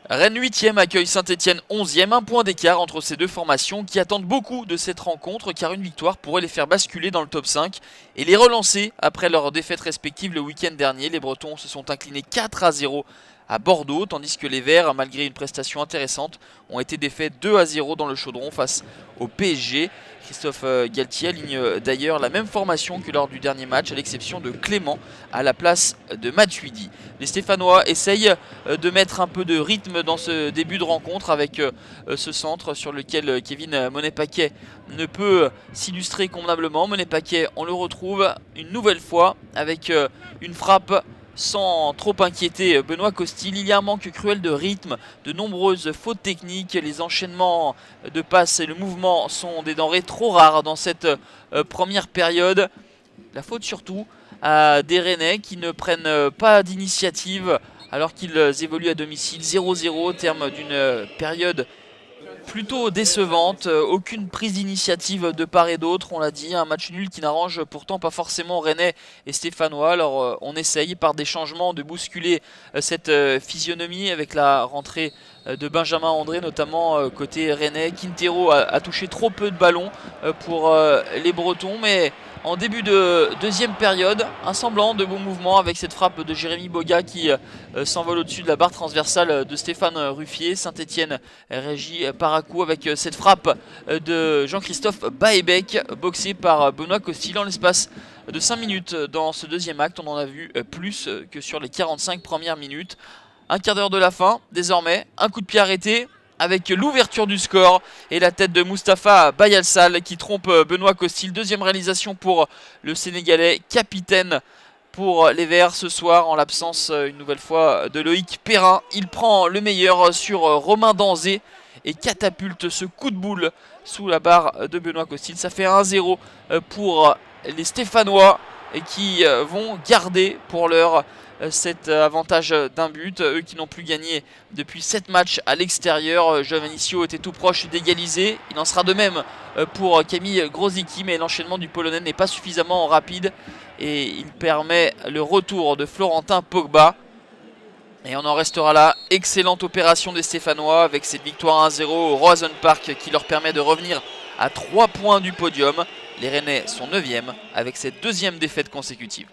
Rennes 8e accueille Saint-Etienne 11e, un point d'écart entre ces deux formations qui attendent beaucoup de cette rencontre car une victoire pourrait les faire basculer dans le top 5 et les relancer après leurs défaites respectives le week-end dernier. Les Bretons se sont inclinés 4-0 à Bordeaux, tandis que les Verts, malgré une prestation intéressante, ont été défaits 2-0 dans le Chaudron face au PSG. Christophe Galtier aligne d'ailleurs la même formation que lors du dernier match, à l'exception de Clément à la place de Matuidi. Les Stéphanois essayent de mettre un peu de rythme dans ce début de rencontre avec ce centre sur lequel Kevin Monet-Paquet ne peut s'illustrer convenablement. Monet-Paquet, on le retrouve une nouvelle fois avec une frappe sans trop inquiéter Benoît Costil. Il y a un manque cruel de rythme, de nombreuses fautes techniques, les enchaînements de passes et le mouvement sont des denrées trop rares dans cette première période. La faute surtout à des Rennais qui ne prennent pas d'initiative alors qu'ils évoluent à domicile. 0-0 au terme d'une période plutôt décevante, aucune prise d'initiative de part et d'autre, on l'a dit, un match nul qui n'arrange pourtant pas forcément Rennais et Stéphanois. Alors on essaye par des changements de bousculer cette physionomie avec la rentrée de Benjamin André, notamment côté Rennais. Quintero a touché trop peu de ballons pour les Bretons, mais en début de deuxième période, un semblant de bon mouvement avec cette frappe de Jérémy Boga qui s'envole au-dessus de la barre transversale de Stéphane Ruffier. Saint-Etienne réagit par à coup avec cette frappe de Jean-Christophe Baebec, boxé par Benoît Costil en l'espace de 5 minutes dans ce deuxième acte. On en a vu plus que sur les 45 premières minutes. Un quart d'heure de la fin, désormais, un coup de pied arrêté avec l'ouverture du score et la tête de Mustapha Bayalsal qui trompe Benoît Costil. Deuxième réalisation pour le Sénégalais, capitaine pour les Verts ce soir en l'absence une nouvelle fois de Loïc Perrin. Il prend le meilleur sur Romain Danzé et catapulte ce coup de boule sous la barre de Benoît Costil. Ça fait 1-0 pour les Stéphanois et qui vont garder pour l'heure cet avantage d'un but. Eux qui n'ont plus gagné depuis 7 matchs à l'extérieur. Giovannicio était tout proche d'égaliser. Il en sera de même pour Camille Grosicki, mais l'enchaînement du Polonais n'est pas suffisamment rapide et il permet le retour de Florentin Pogba. Et on en restera là. Excellente opération des Stéphanois avec cette victoire 1-0 au Roazhon Park qui leur permet de revenir à 3 points du podium. Les Rennais sont 9e avec cette deuxième défaite consécutive.